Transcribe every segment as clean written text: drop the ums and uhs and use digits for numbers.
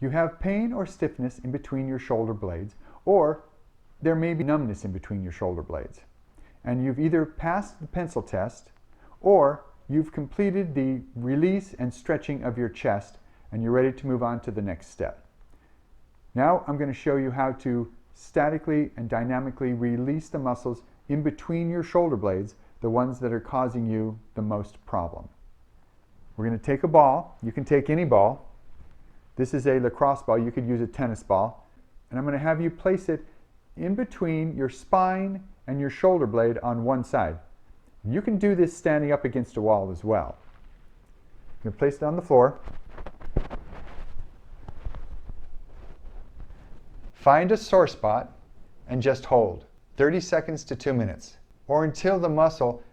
you have pain or stiffness in between your shoulder blades, or there may be numbness in between your shoulder blades. And you've either passed the pencil test, or you've completed the release and stretching of your chest, and you're ready to move on to the next step. Now I'm going to show you how to statically and dynamically release the muscles in between your shoulder blades, the ones that are causing you the most problem. We're going to take a ball. You can take any ball. This is a lacrosse ball. You could use a tennis ball. And I'm going to have you place it in between your spine and your shoulder blade on one side. You can do this standing up against a wall as well. You're going to place it on the floor. Find a sore spot and just hold 30 seconds to 2 minutes, or until the muscle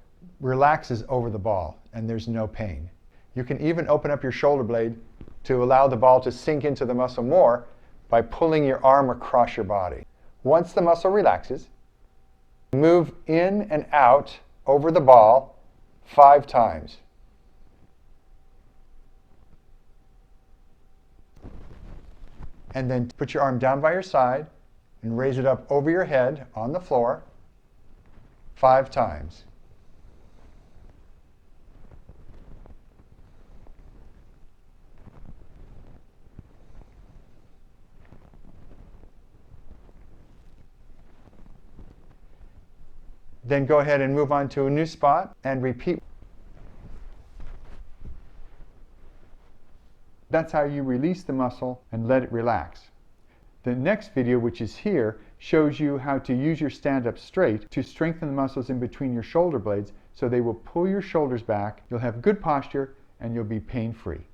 relaxes over the ball and there's no pain. You can even open up your shoulder blade to allow the ball to sink into the muscle more by pulling your arm across your body. Once the muscle relaxes, move in and out over the ball 5 times. And then put your arm down by your side and raise it up over your head on the floor 5 times. Then go ahead and move on to a new spot and repeat. That's how you release the muscle and let it relax. The next video, which is here, shows you how to use your stand-up straight to strengthen the muscles in between your shoulder blades so they will pull your shoulders back, you'll have good posture, and you'll be pain-free.